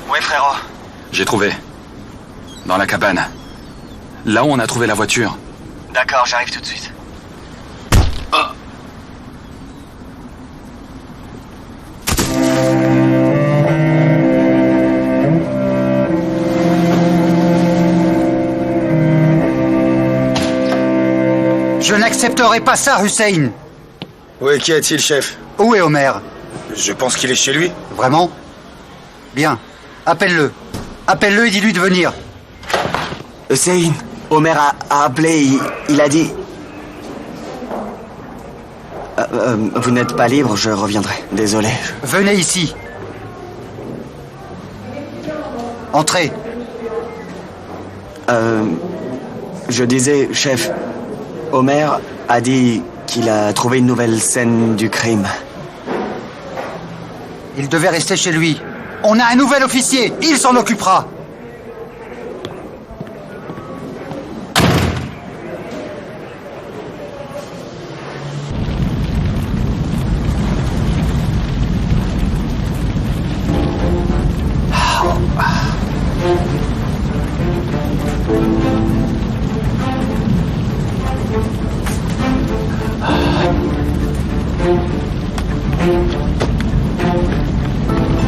Ouais, frérot. J'ai trouvé. Dans la cabane. Là où on a trouvé la voiture. D'accord, j'arrive tout de suite. Oh. Je n'accepterai pas ça, Hussein. Ouais, qu'y a-t-il, chef? Où est Omer? Je pense qu'il est chez lui. Vraiment? Bien. Appelle-le. Appelle-le et dis-lui de venir. Hussein, Omer a appelé, il a dit... vous n'êtes pas libre, je reviendrai. Désolé. Venez ici. Entrez. Je disais, chef, Omer a dit qu'il a trouvé une nouvelle scène du crime. Il devait rester chez lui. On a un nouvel officier, il s'en occupera.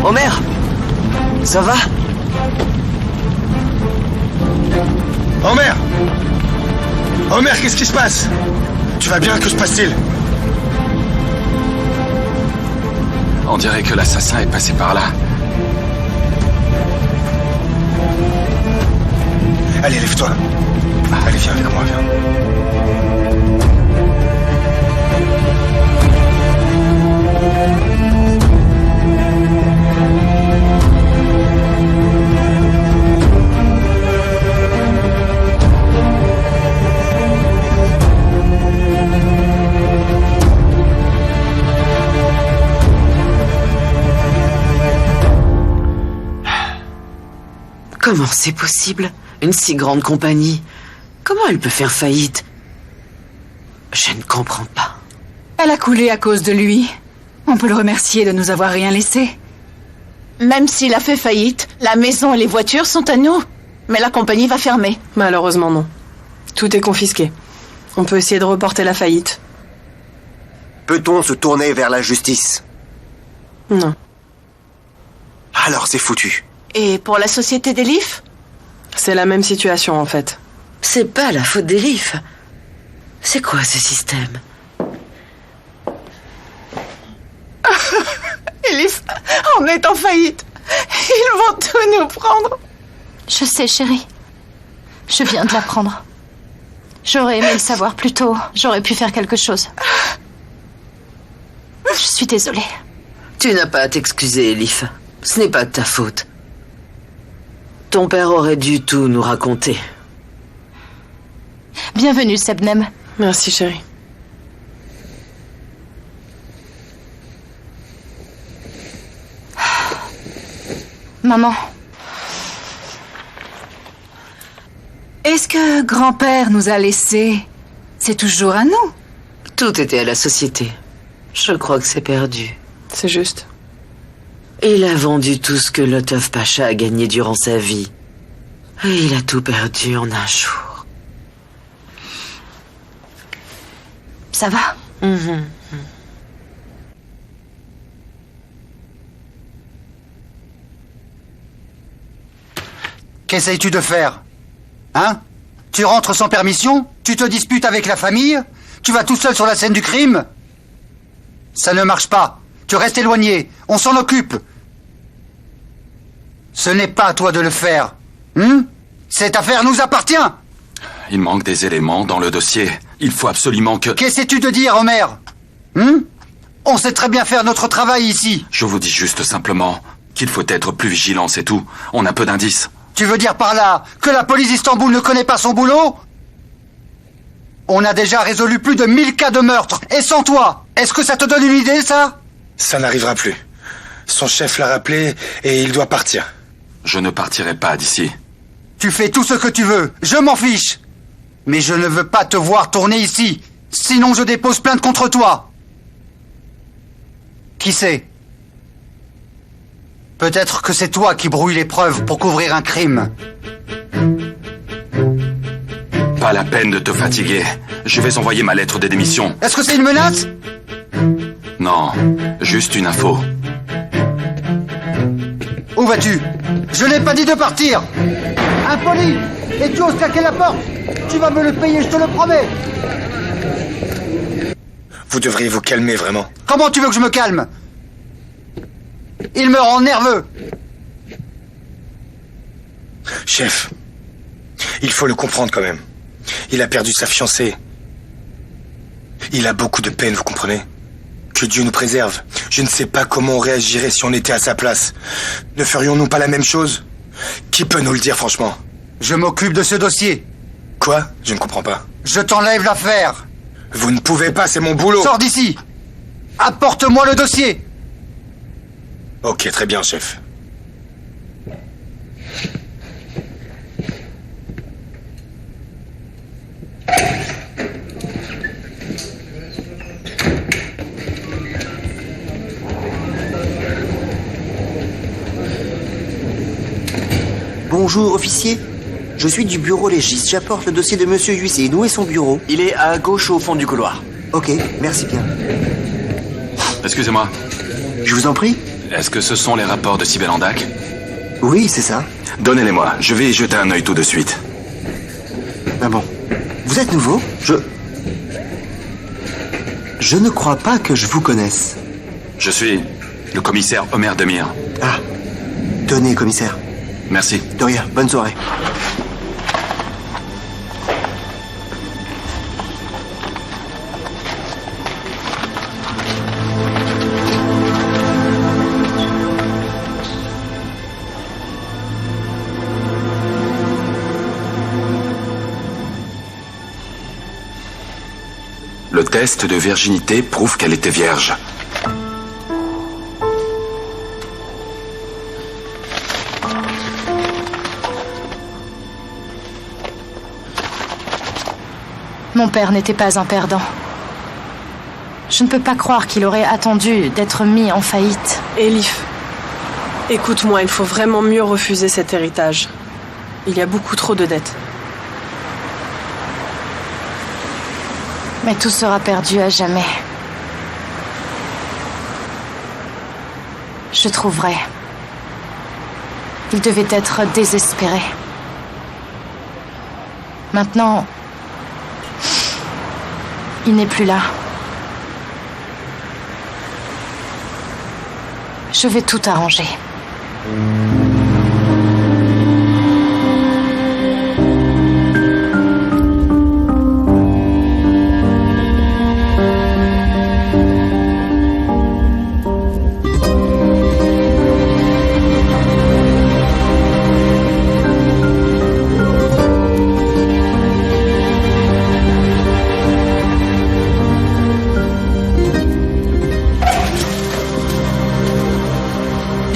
Omer, ça va? Homer! Homer, qu'est-ce qui se passe? Tu vas bien? Que se passe-t-il? On dirait que l'assassin est passé par là. Allez, lève-toi. Allez, viens avec moi, viens. Comment c'est possible? Une si grande compagnie. Comment elle peut faire faillite? Je ne comprends pas. Elle a coulé à cause de lui. On peut le remercier de nous avoir rien laissé. Même s'il a fait faillite, la maison et les voitures sont à nous. Mais la compagnie va fermer. Malheureusement, non. Tout est confisqué. On peut essayer de reporter la faillite. Peut-on se tourner vers la justice? Non. Alors c'est foutu. Et pour la société des Leafs? C'est la même situation, en fait. C'est pas la faute des Leafs. C'est quoi ce système? Elif, on est en faillite. Ils vont tout nous prendre. Je sais, chérie. Je viens de l'apprendre. J'aurais aimé le savoir plus tôt. J'aurais pu faire quelque chose. Je suis désolée. Tu n'as pas à t'excuser, Elif. Ce n'est pas de ta faute. Ton père aurait dû tout nous raconter. Bienvenue, Sebnem. Merci, chérie. Maman. Est-ce que grand-père nous a laissés? C'est toujours à nous. Tout était à la société. Je crois que c'est perdu. C'est juste. Il a vendu tout ce que Lotov Pacha a gagné durant sa vie. Et il a tout perdu en un jour. Ça va? Qu'essayes-tu de faire? Hein? Tu rentres sans permission? Tu te disputes avec la famille? Tu vas tout seul sur la scène du crime? Ça ne marche pas. Tu restes éloigné. On s'en occupe. Ce n'est pas à toi de le faire. Cette affaire nous appartient. Il manque des éléments dans le dossier. Il faut absolument que... Qu'essaies-tu de dire, Homer? On sait très bien faire notre travail ici. Je vous dis juste simplement qu'il faut être plus vigilant, c'est tout. On a peu d'indices. Tu veux dire par là que la police d'Istanbul ne connaît pas son boulot? On a déjà résolu plus de 1000 cas de meurtre. Et sans toi, est-ce que ça te donne une idée, ça? Ça n'arrivera plus. Son chef l'a rappelé et il doit partir. Je ne partirai pas d'ici. Tu fais tout ce que tu veux, je m'en fiche. Mais je ne veux pas te voir tourner ici. Sinon je dépose plainte contre toi. Qui sait? Peut-être que c'est toi qui brouille les preuves pour couvrir un crime. Pas la peine de te fatiguer. Je vais envoyer ma lettre de démission. Est-ce que c'est une menace? Non, juste une info. Où vas-tu? Je n'ai pas dit de partir. Impoli! Et tu oses claquer la porte? Tu vas me le payer, je te le promets. Vous devriez vous calmer, vraiment. Comment tu veux que je me calme? Il me rend nerveux. Chef, il faut le comprendre quand même. Il a perdu sa fiancée. Il a beaucoup de peine, vous comprenez? Que Dieu nous préserve. Je ne sais pas comment on réagirait si on était à sa place. Ne ferions-nous pas la même chose? Qui peut nous le dire, franchement? Je m'occupe de ce dossier. Quoi? Je ne comprends pas. Je t'enlève l'affaire. Vous ne pouvez pas, c'est mon boulot. Sors d'ici. Apporte-moi le dossier. Ok, très bien, chef. Bonjour, officier. Je suis du bureau légiste. J'apporte le dossier de Monsieur Huissier. Où est son bureau? Il est à gauche au fond du couloir. Ok, merci bien. Excusez-moi, Je vous en prie. est-ce que ce sont les rapports de Sibelandak? Oui, c'est ça. Donnez-les-moi, je vais y jeter un œil tout de suite. Ah bon. Vous êtes nouveau? Je ne crois pas que je vous connaisse. Je suis le commissaire Omer Demir. Ah. Tenez, commissaire. Merci. De rien. Bonne soirée. Le test de virginité prouve qu'elle était vierge. Mon père n'était pas un perdant. Je ne peux pas croire qu'il aurait attendu d'être mis en faillite. Elif, écoute-moi, il faut vraiment mieux refuser cet héritage. Il y a beaucoup trop de dettes. Mais tout sera perdu à jamais. Je trouverai. Il devait être désespéré. Maintenant, il n'est plus là. Je vais tout arranger.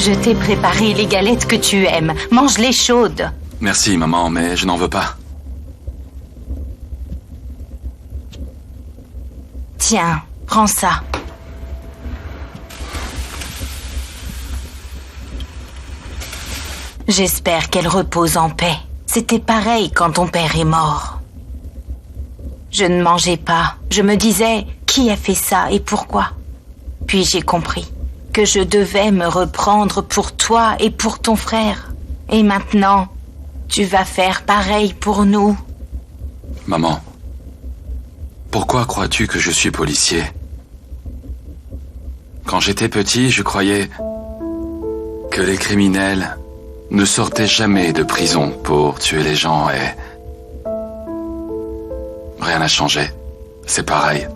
Je t'ai préparé les galettes que tu aimes. Mange-les chaudes. Merci, maman, mais je n'en veux pas. Tiens, prends ça. J'espère qu'elle repose en paix. C'était pareil quand ton père est mort. Je ne mangeais pas. Je me disais, qui a fait ça et pourquoi? Puis j'ai compris que je devais me reprendre pour toi et pour ton frère. Et maintenant, tu vas faire pareil pour nous. Maman, pourquoi crois-tu que je suis policier? Quand j'étais petit, je croyais que les criminels ne sortaient jamais de prison pour tuer les gens et... Rien n'a changé. C'est pareil.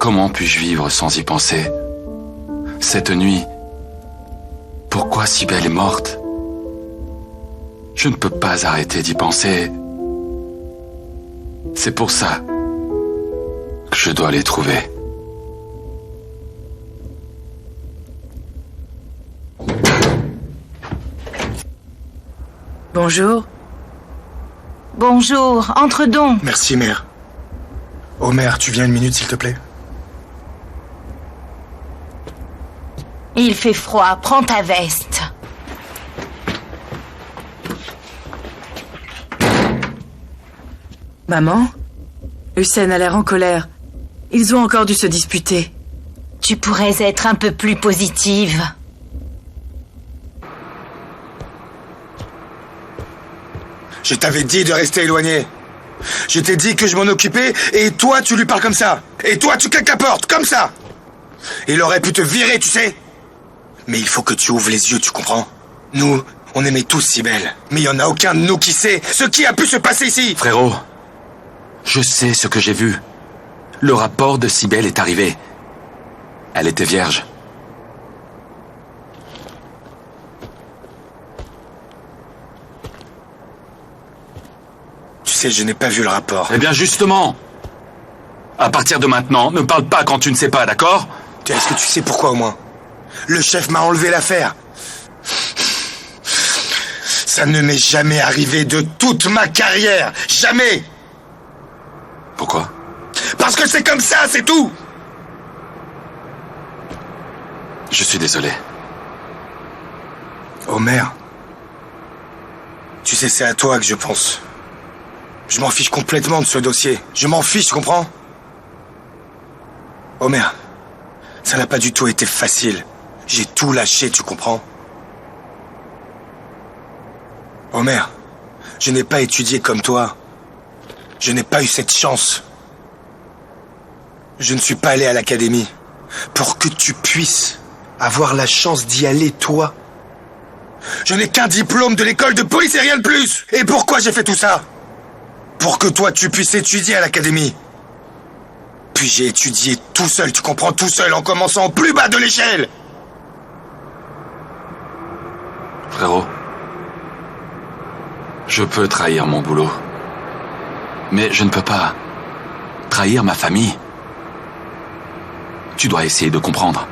Comment puis-je vivre sans y penser? Cette nuit, pourquoi Cybèle est morte? Je ne peux pas arrêter d'y penser. C'est pour ça que je dois les trouver. Bonjour. Bonjour, entre donc. Merci, mère. Omer, tu viens une minute, s'il te plaît? Il fait froid, prends ta veste. Maman? Hussein a l'air en colère. Ils ont encore dû se disputer. Tu pourrais être un peu plus positive. Je t'avais dit de rester éloigné. Je t'ai dit que je m'en occupais et toi, tu lui parles comme ça. Et toi, tu claques la porte, comme ça. Il aurait pu te virer, tu sais. Mais il faut que tu ouvres les yeux, tu comprends? Nous, on aimait tous Cybèle. Mais il n'y en a aucun de nous qui sait ce qui a pu se passer ici. Frérot, je sais ce que j'ai vu. Le rapport de Cybèle est arrivé. Elle était vierge. Tu sais, je n'ai pas vu le rapport. Eh bien, justement. À partir de maintenant, ne parle pas quand tu ne sais pas, d'accord? Est-ce que tu sais pourquoi, au moins? Le chef m'a enlevé l'affaire. Ça ne m'est jamais arrivé de toute ma carrière. Jamais. Pourquoi? Parce que c'est comme ça, c'est tout. Je suis désolé. Omer, tu sais, c'est à toi que je pense. Je m'en fiche complètement de ce dossier. Je m'en fiche, comprends? Omer, ça n'a pas du tout été facile. J'ai tout lâché, tu comprends? Omer, je n'ai pas étudié comme toi. Je n'ai pas eu cette chance. Je ne suis pas allé à l'académie pour que tu puisses avoir la chance d'y aller, toi. Je n'ai qu'un diplôme de l'école de police et rien de plus. Et pourquoi j'ai fait tout ça? Pour que toi, tu puisses étudier à l'académie. Puis j'ai étudié tout seul, tu comprends, tout seul, en commençant au plus bas de l'échelle. Frérot, je peux trahir mon boulot. Mais je ne peux pas trahir ma famille. Tu dois essayer de comprendre.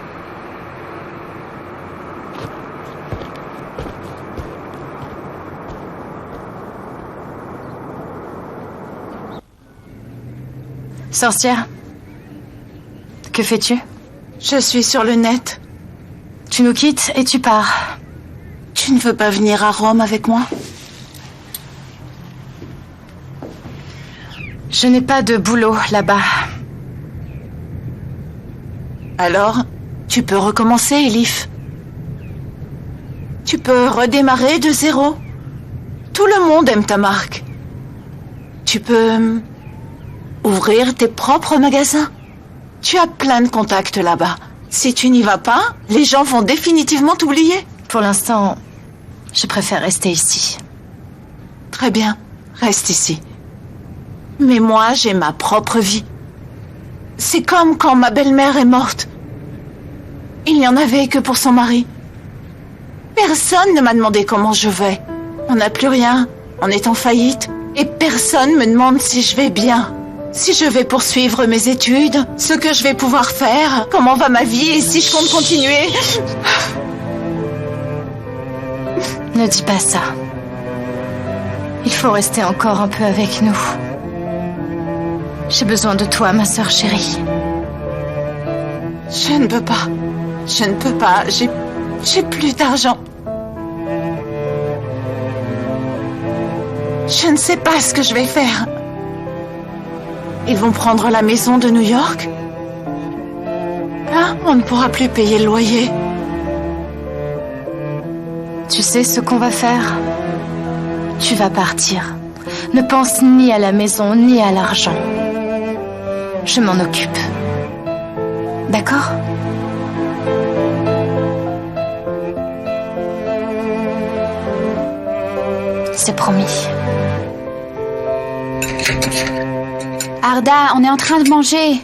Sorcière, que fais-tu? Je suis sur le net. Tu nous quittes et tu pars. Tu ne veux pas venir à Rome avec moi? Je n'ai pas de boulot là-bas. Alors, tu peux recommencer, Elif. Tu peux redémarrer de zéro. Tout le monde aime ta marque. Tu peux ouvrir tes propres magasins. Tu as plein de contacts là-bas. Si tu n'y vas pas, les gens vont définitivement t'oublier. Pour l'instant, je préfère rester ici. Très bien, reste ici. Mais moi, j'ai ma propre vie. C'est comme quand ma belle-mère est morte. Il n'y en avait que pour son mari. Personne ne m'a demandé comment je vais. On n'a plus rien, on est en faillite. Et personne me demande si je vais bien. Si je vais poursuivre mes études, ce que je vais pouvoir faire, comment va ma vie et si je compte continuer. Ne dis pas ça. Il faut rester encore un peu avec nous. J'ai besoin de toi, ma sœur chérie. Je ne peux pas. Je ne peux pas. J'ai plus d'argent. Je ne sais pas ce que je vais faire. Ils vont prendre la maison de New York. Hein? On ne pourra plus payer le loyer. Tu sais ce qu'on va faire? Tu vas partir. Ne pense ni à la maison, ni à l'argent. Je m'en occupe. D'accord? C'est promis. Arda, on est en train de manger.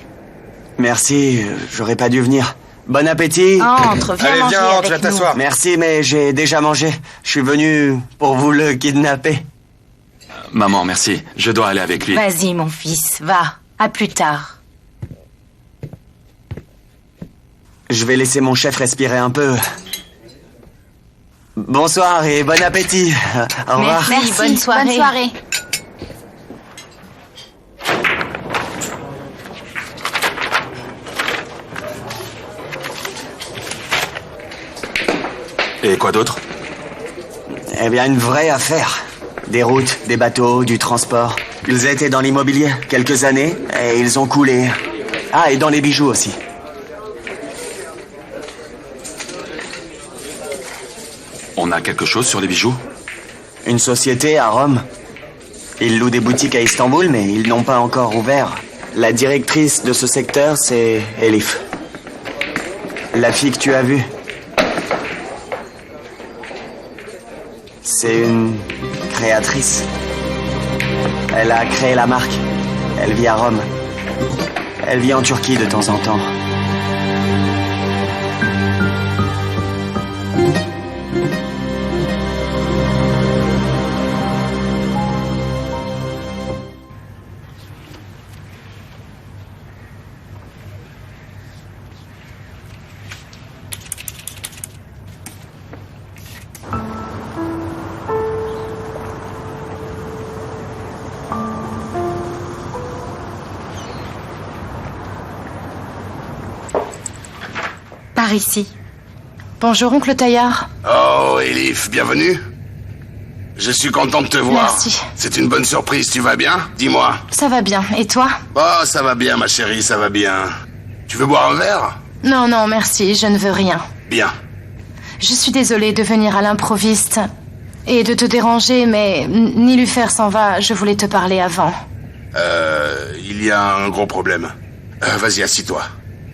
Merci, j'aurais pas dû venir. Bon appétit. Entre, viens Allez, manger viens, avec tu vas nous. t'asseoir. Merci, mais j'ai déjà mangé. Je suis venu pour vous le kidnapper. Maman, merci. Je dois aller avec lui. Vas-y, mon fils, va. À plus tard. Je vais laisser mon chef respirer un peu. Bonsoir et bon appétit. Au revoir. Merci, bonne soirée. Bonne soirée. Et quoi d'autre? Eh bien, une vraie affaire. Des routes, des bateaux, du transport. Ils étaient dans l'immobilier quelques années et ils ont coulé. Ah, et dans les bijoux aussi. On a quelque chose sur les bijoux? Une société à Rome. Ils louent des boutiques à Istanbul, mais ils n'ont pas encore ouvert. La directrice de ce secteur, c'est Elif. La fille que tu as vue. C'est une créatrice. Elle a créé la marque. Elle vit à Rome. Elle vit en Turquie de temps en temps. Par ici. Bonjour, oncle Taillard. Oh, Elif, bienvenue. Je suis content de te voir. Merci. C'est une bonne surprise, tu vas bien? Dis-moi. Ça va bien. Et toi? Oh, ça va bien, ma chérie, ça va bien. Tu veux boire un verre? Non, non, merci. Je ne veux rien. Bien. Je suis désolée de venir à l'improviste et de te déranger, mais Nilufer s'en va. Je voulais te parler avant. Il y a un gros problème. Vas-y, assis-toi.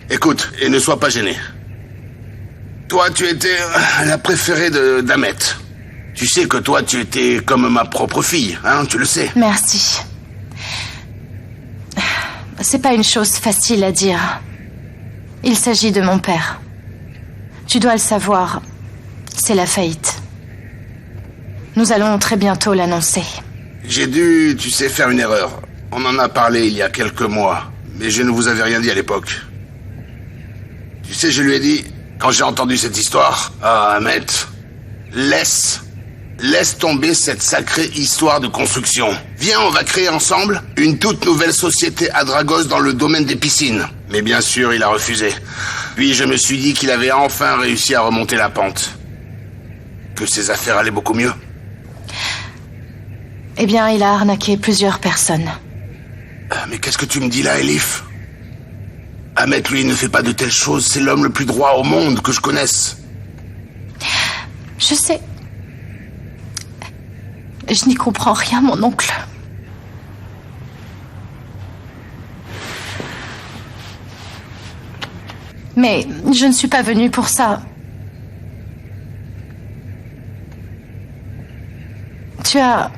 Écoute, et ne sois pas gêné. Toi, tu étais la préférée d'Ahmet. Tu sais que toi, tu étais comme ma propre fille, hein, tu le sais. Merci. C'est pas une chose facile à dire. Il s'agit de mon père. Tu dois le savoir, c'est la faillite. Nous allons très bientôt l'annoncer. J'ai dû, tu sais, faire une erreur. On en a parlé il y a quelques mois, mais je ne vous avais rien dit à l'époque. Tu sais, je lui ai dit, quand j'ai entendu cette histoire, ah, Ahmet, laisse tomber cette sacrée histoire de construction. Viens, on va créer ensemble une toute nouvelle société à Dragos dans le domaine des piscines. Mais bien sûr, il a refusé. Puis je me suis dit qu'il avait enfin réussi à remonter la pente. Que ses affaires allaient beaucoup mieux. Eh bien, il a arnaqué plusieurs personnes. Mais qu'est-ce que tu me dis là, Elif? Ahmet, lui, ne fait pas de telles choses. C'est l'homme le plus droit au monde que je connaisse. Je sais. Je n'y comprends rien, mon oncle. Mais je ne suis pas venue pour ça. Tu as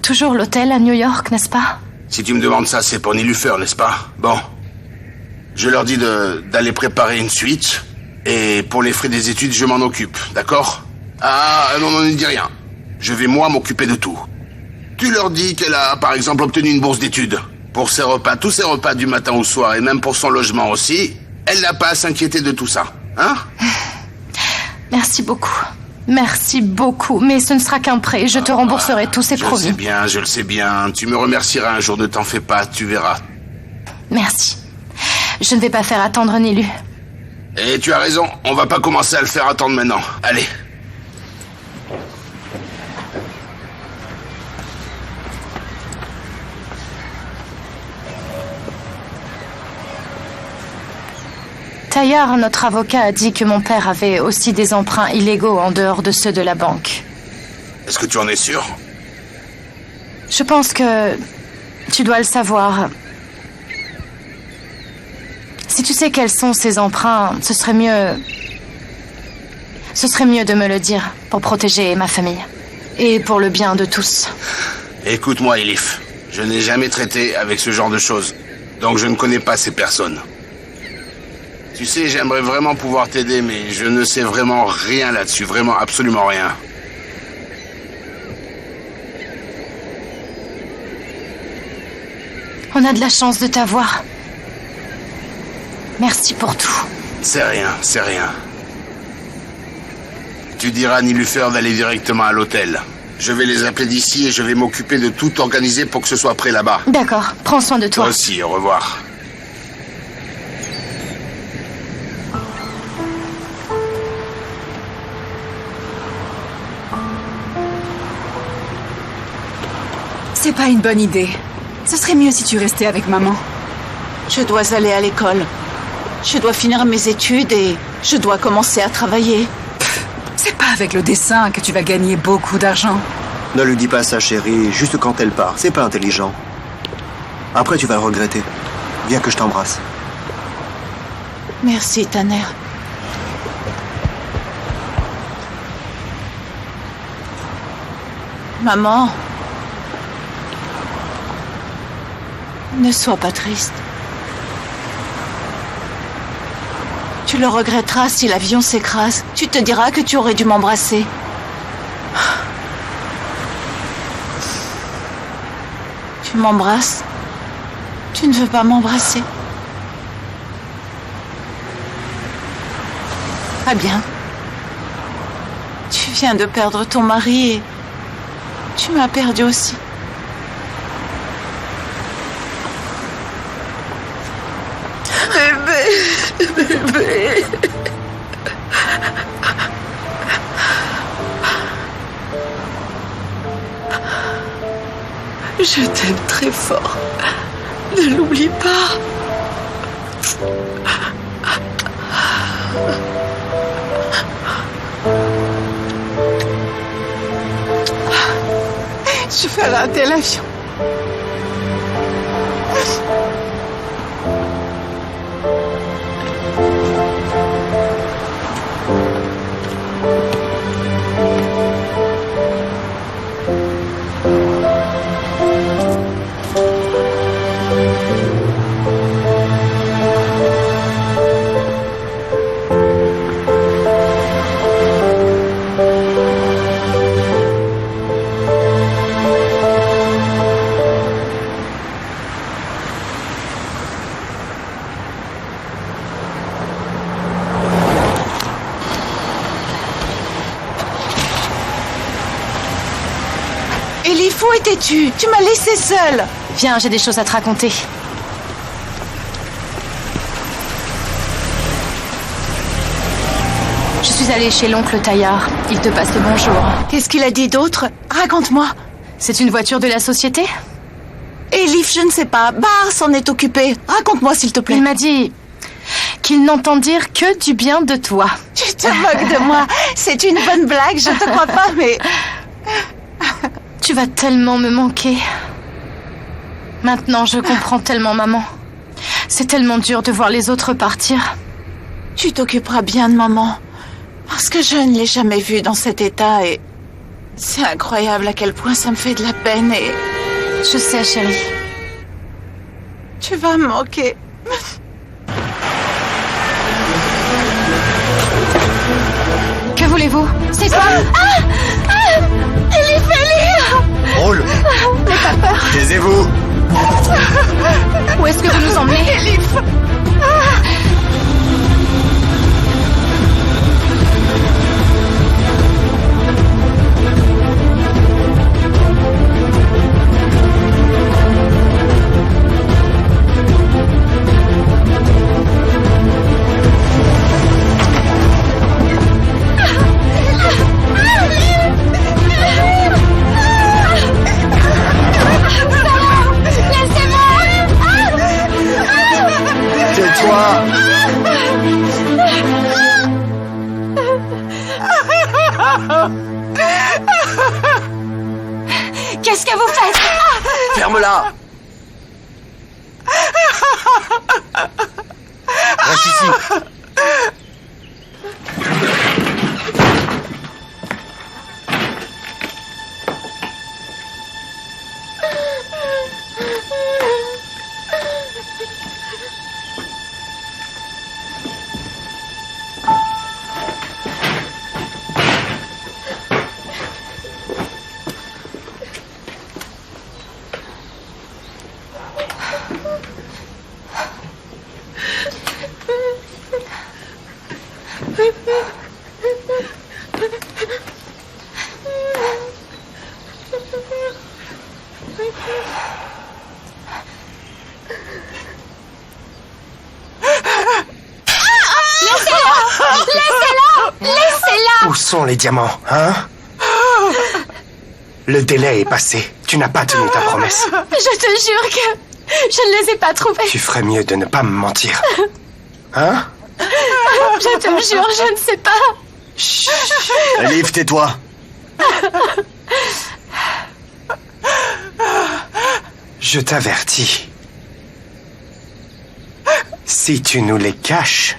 toujours l'hôtel à New York, n'est-ce pas? Si tu me demandes ça, c'est pour Nilufer, n'est-ce pas? Bon. Je leur dis d'aller préparer une suite. Et pour les frais des études, je m'en occupe, d'accord? Ah, non, ne dis rien. Je vais moi m'occuper de tout. Tu leur dis qu'elle a, par exemple, obtenu une bourse d'études. Pour ses repas, tous ses repas du matin au soir, et même pour son logement aussi. Elle n'a pas à s'inquiéter de tout ça, hein? Merci beaucoup. Merci beaucoup. Mais ce ne sera qu'un prêt. Je te rembourserai tout, c'est promis. Je le sais bien. Tu me remercieras un jour, ne t'en fais pas, tu verras. Merci. Je ne vais pas faire attendre Nilu. Et tu as raison, on va pas commencer à le faire attendre maintenant. Allez. Taillard, notre avocat, a dit que mon père avait aussi des emprunts illégaux en dehors de ceux de la banque. Est-ce que tu en es sûr? Je pense que tu dois le savoir. Si tu sais quels sont ces emprunts, ce serait mieux de me le dire pour protéger ma famille. Et pour le bien de tous. Écoute-moi, Elif. Je n'ai jamais traité avec ce genre de choses. Donc je ne connais pas ces personnes. Tu sais, j'aimerais vraiment pouvoir t'aider, mais je ne sais vraiment rien là-dessus. Vraiment, absolument rien. On a de la chance de t'avoir. Merci pour tout. C'est rien, c'est rien. Tu diras à Nilufer d'aller directement à l'hôtel. Je vais les appeler d'ici et je vais m'occuper de tout organiser pour que ce soit prêt là-bas. D'accord, prends soin de toi. Toi aussi, au revoir. C'est pas une bonne idée. Ce serait mieux si tu restais avec maman. Je dois aller à l'école. Je dois finir mes études et je dois commencer à travailler. C'est pas avec le dessin que tu vas gagner beaucoup d'argent. Ne lui dis pas ça, chérie, juste quand elle part. C'est pas intelligent. Après, tu vas le regretter. Viens que je t'embrasse. Merci, Tanner. Maman, ne sois pas triste. Tu le regretteras si l'avion s'écrase. Tu te diras que tu aurais dû m'embrasser. Tu m'embrasses? Tu ne veux pas m'embrasser? Ah bien. Tu viens de perdre ton mari et tu m'as perdu aussi. Bébé. Je t'aime très fort. Ne l'oublie pas. Je vais rater l'avion. Elif, où étais-tu? Tu m'as laissée seule. Viens, j'ai des choses à te raconter. Je suis allée chez l'oncle Taillard. Il te passe le bonjour. Qu'est-ce qu'il a dit d'autre? Raconte-moi. C'est une voiture de la société? Elif, je ne sais pas. Bar s'en est occupé. Raconte-moi, s'il te plaît. Il m'a dit qu'il n'entend dire que du bien de toi. Tu te moques de moi. C'est une bonne blague, je te crois pas, mais... Tu vas tellement me manquer. Maintenant, je comprends tellement, maman. C'est tellement dur de voir les autres partir. Tu t'occuperas bien de maman. Parce que je ne l'ai jamais vue dans cet état et... C'est incroyable à quel point ça me fait de la peine et... Je sais, chérie. Tu vas me manquer. Que voulez-vous? C'est quoi? Elif, Elif! Roule! N'aie pas peur. Taisez-vous! Où est-ce que vous nous emmenez? Elif! Qu'est-ce que vous faites? Ferme-la! Reste ici. Où sont les diamants, hein? Le délai est passé. Tu n'as pas tenu ta promesse. Je te jure que je ne les ai pas trouvés. Tu ferais mieux de ne pas me mentir. Hein? Je te jure, je ne sais pas. Chut. Elif, tais-toi. Je t'avertis. Si tu nous les caches,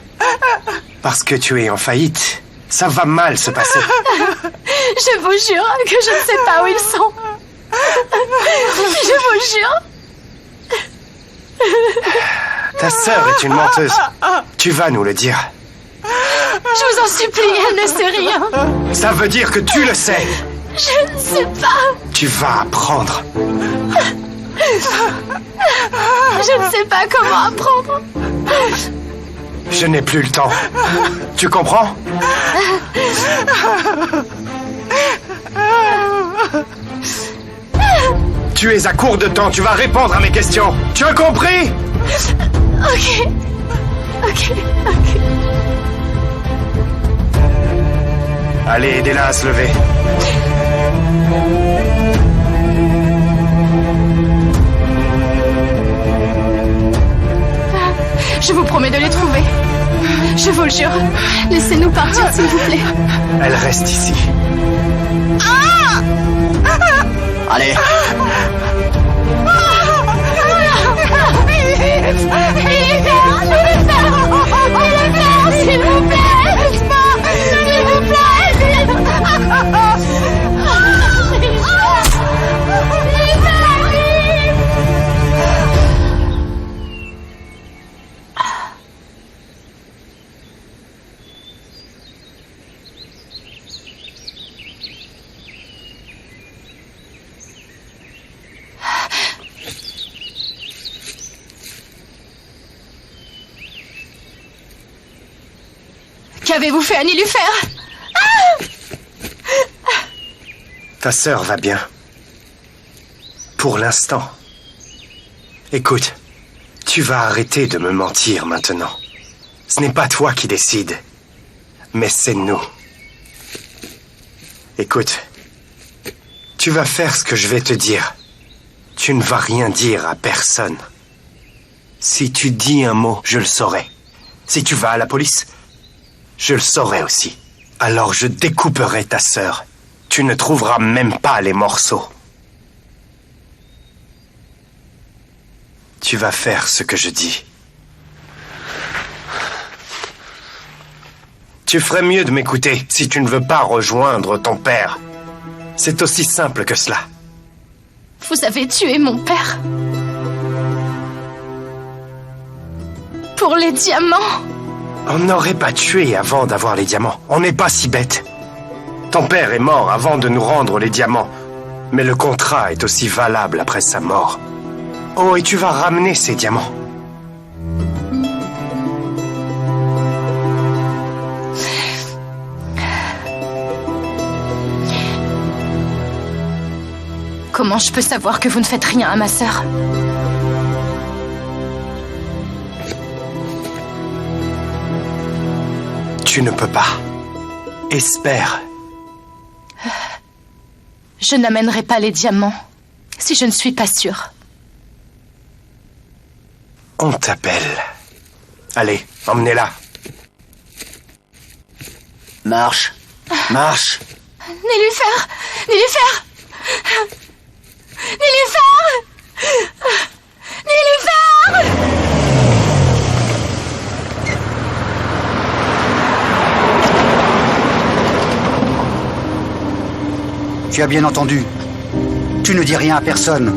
parce que tu es en faillite, ça va mal se passer. Je vous jure que je ne sais pas où ils sont. Je vous jure. Ta sœur est une menteuse. Tu vas nous le dire. Je vous en supplie, elle ne sait rien. Ça veut dire que tu le sais. Je ne sais pas. Tu vas apprendre. Je ne sais pas comment apprendre. Je n'ai plus le temps. Tu comprends? Tu es à court de temps, tu vas répondre à mes questions. Tu as compris? Ok. Allez, aidez-la à se lever. Je vous promets de les trouver. Je vous le jure. Laissez-nous partir, s'il vous plaît. Elle reste ici. Allez. S'il vous plaît. Qu'avez-vous fait à Nilufer? Ta sœur va bien. Pour l'instant. Écoute, tu vas arrêter de me mentir maintenant. Ce n'est pas toi qui décides, mais c'est nous. Écoute, tu vas faire ce que je vais te dire. Tu ne vas rien dire à personne. Si tu dis un mot, je le saurai. Si tu vas à la police, je le saurai aussi. Alors je découperai ta sœur. Tu ne trouveras même pas les morceaux. Tu vas faire ce que je dis. Tu ferais mieux de m'écouter si tu ne veux pas rejoindre ton père. C'est aussi simple que cela. Vous avez tué mon père. Pour les diamants. On n'aurait pas tué avant d'avoir les diamants. On n'est pas si bête. Ton père est mort avant de nous rendre les diamants. Mais le contrat est aussi valable après sa mort. Oh, et tu vas ramener ces diamants. Comment je peux savoir que vous ne faites rien à ma sœur? Tu ne peux pas. Espère. Je n'amènerai pas les diamants si je ne suis pas sûre. On t'appelle. Allez, emmenez-la. Marche. Marche. Néluphar! Néluphar! Néluphar! Néluphar! Tu as bien entendu. Tu ne dis rien à personne.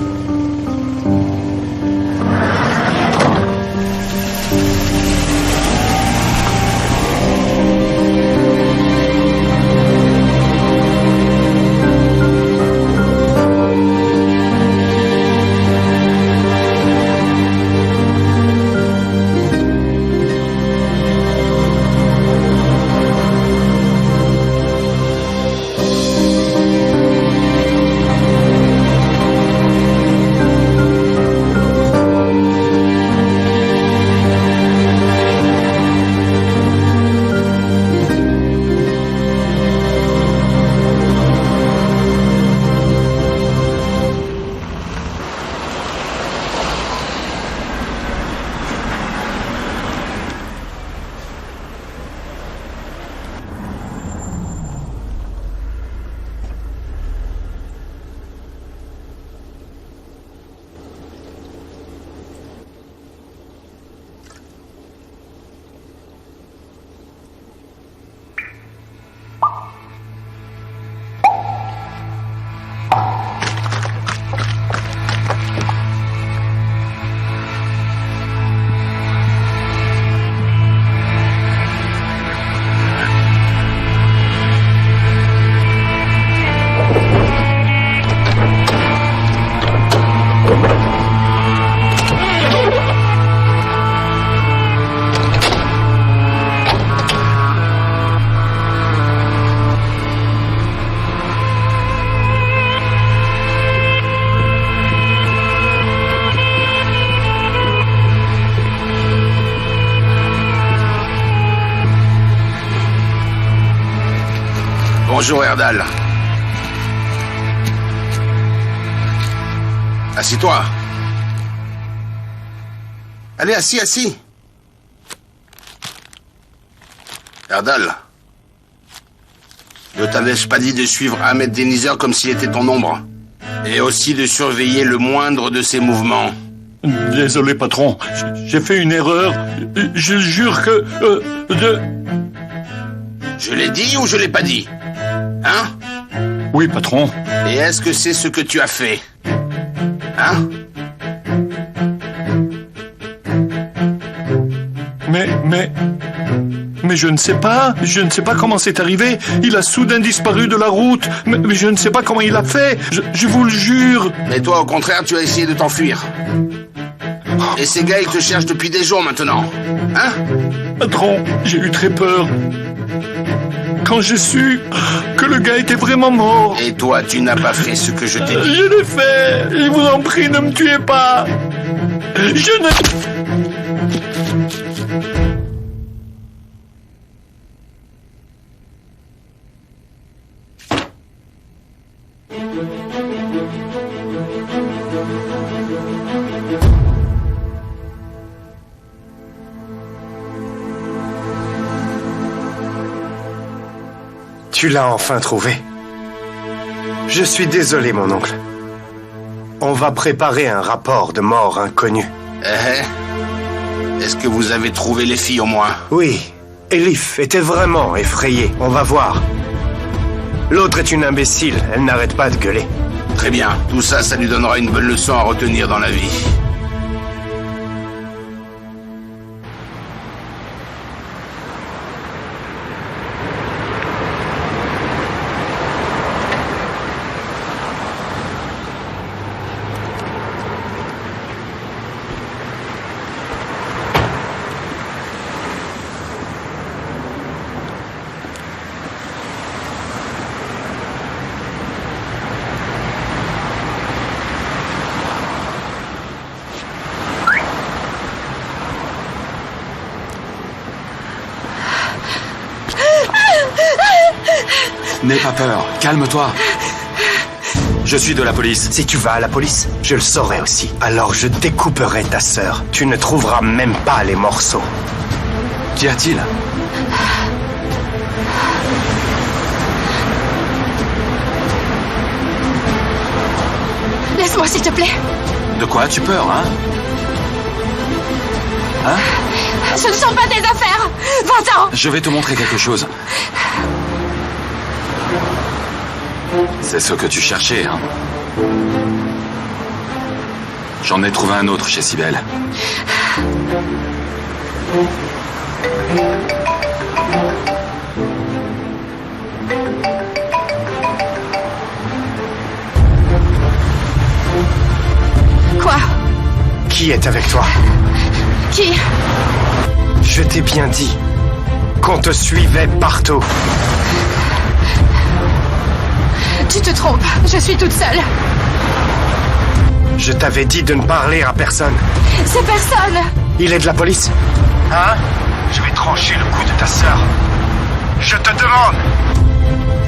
Bonjour, Erdal. Assis-toi. Allez, assis. Erdal, ne t'avais-je pas dit de suivre Ahmed Denizer comme s'il était ton ombre? Et aussi de surveiller le moindre de ses mouvements. Désolé, patron. J'ai fait une erreur. Je jure que... Je l'ai dit ou je l'ai pas dit? Hein? Oui, patron. Et est-ce que c'est ce que tu as fait? Hein? Mais je ne sais pas. Je ne sais pas comment c'est arrivé. Il a soudain disparu de la route. Mais je ne sais pas comment il a fait. Je vous le jure. Mais toi, au contraire, tu as essayé de t'enfuir. Et ces gars, ils te cherchent depuis des jours maintenant. Hein? Patron, j'ai eu très peur. quand j'ai su que le gars était vraiment mort. Et toi, tu n'as pas fait ce que je t'ai dit. Je l'ai fait. Je vous en prie, ne me tuez pas. Je ne... Tu l'as enfin trouvé. Je suis désolé, mon oncle. On va préparer un rapport de mort inconnue. Est-ce que vous avez trouvé les filles au moins? Oui. Elif était vraiment effrayée. On va voir. L'autre est une imbécile. Elle n'arrête pas de gueuler. Très bien. Tout ça, ça lui donnera une bonne leçon à retenir dans la vie. N'aie pas peur, calme-toi. Je suis de la police. Si tu vas à la police, je le saurai aussi. Alors je découperai ta sœur. Tu ne trouveras même pas les morceaux. Qu'y a-t-il? Laisse-moi, s'il te plaît. De quoi as-tu peur, hein? Hein? Ce ne sont pas des affaires. Va-t'en. Je vais te montrer quelque chose. C'est ce que tu cherchais, hein? J'en ai trouvé un autre chez Cybèle. Quoi? Qui est avec toi? Qui? Je t'ai bien dit qu'on te suivait partout. Tu te trompes, je suis toute seule. Je t'avais dit de ne parler à personne. C'est personne. Il est de la police? Hein? Je vais trancher le cou de ta sœur. Je te demande.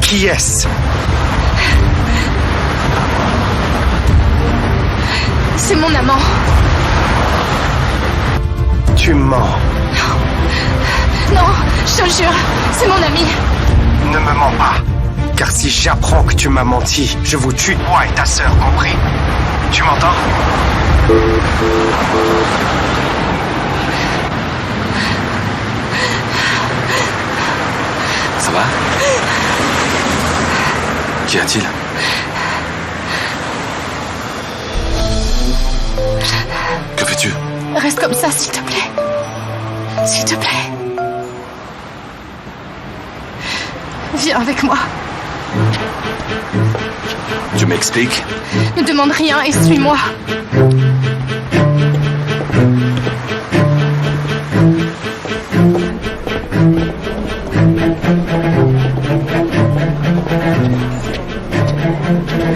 Qui est-ce? C'est mon amant. Tu mens. Non, je te jure, c'est mon ami. Ne me mens pas. Car si j'apprends que tu m'as menti, je vous tue, toi et ta sœur, compris? Tu m'entends? Ça va? Qu'y a-t-il? Que fais-tu? Reste comme ça, s'il te plaît. S'il te plaît. Viens avec moi. Tu m'expliques? Ne demande rien et suis-moi.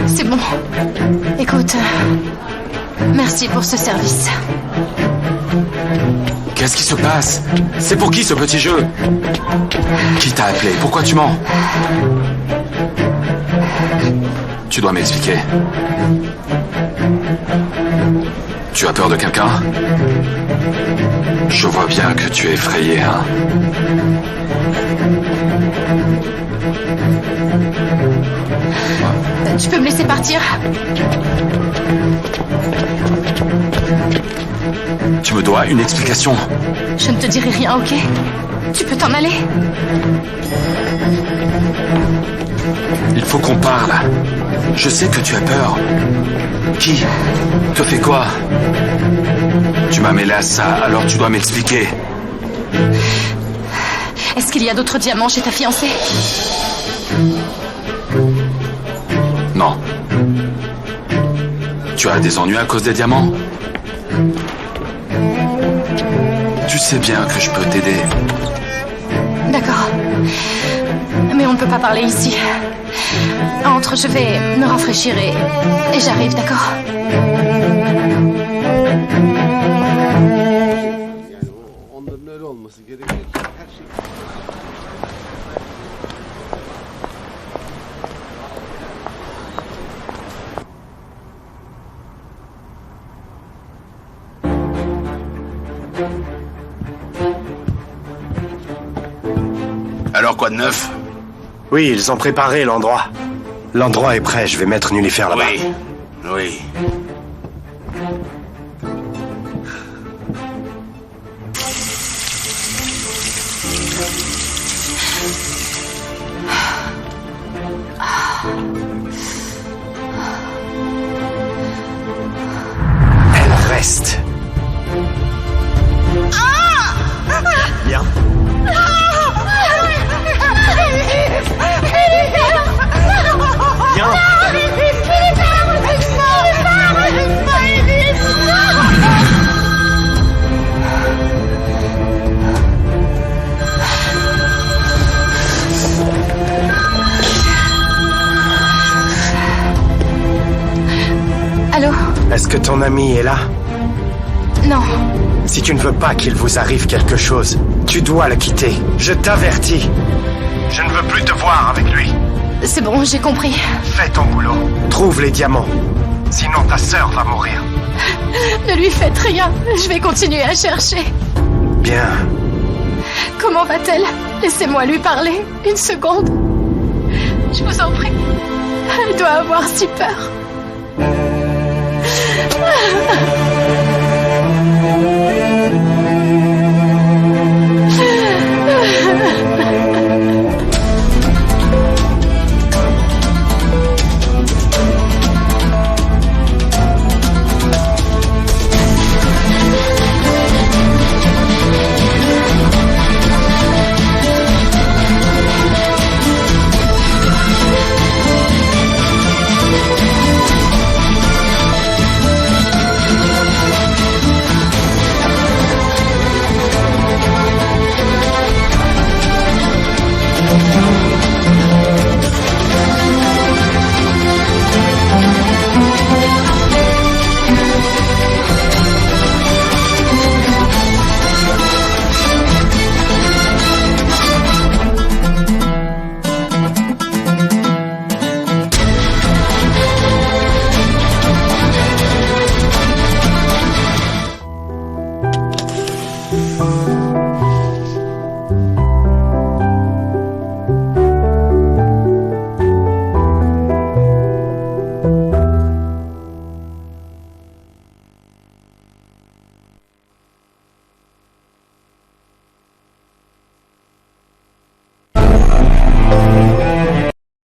C'est bon. Écoute, merci pour ce service. Qu'est-ce qui se passe? C'est pour qui ce petit jeu? Qui t'a appelé? Pourquoi tu mens? Tu dois m'expliquer. Tu as peur de quelqu'un? Je vois bien que tu es effrayé, hein? Tu peux me laisser partir? Tu me dois une explication. Je ne te dirai rien, ok? Tu peux t'en aller? Il faut qu'on parle. Je sais que tu as peur. Qui te fait quoi? Tu m'as mêlé à ça, alors tu dois m'expliquer. Est-ce qu'il y a d'autres diamants chez ta fiancée? Non. Tu as des ennuis à cause des diamants? Tu sais bien que je peux t'aider. D'accord. Mais on ne peut pas parler ici. Entre, je vais me rafraîchir et j'arrive, d'accord? Alors quoi de neuf? Oui, ils ont préparé l'endroit. L'endroit est prêt, je vais mettre Nullifer là-bas. Oui, oui. Elle reste. Bien. Viens. Allô? Est-ce que ton ami est là? Non. Si tu ne veux pas qu'il vous arrive quelque chose, tu dois le quitter. Je t'avertis. Je ne veux plus te voir avec lui. C'est bon, j'ai compris. Fais ton boulot. Trouve les diamants. Sinon ta sœur va mourir. Ne lui faites rien. Je vais continuer à chercher. Bien. Comment va-t-elle? Laissez-moi lui parler. Une seconde. Je vous en prie. Elle doit avoir si peur.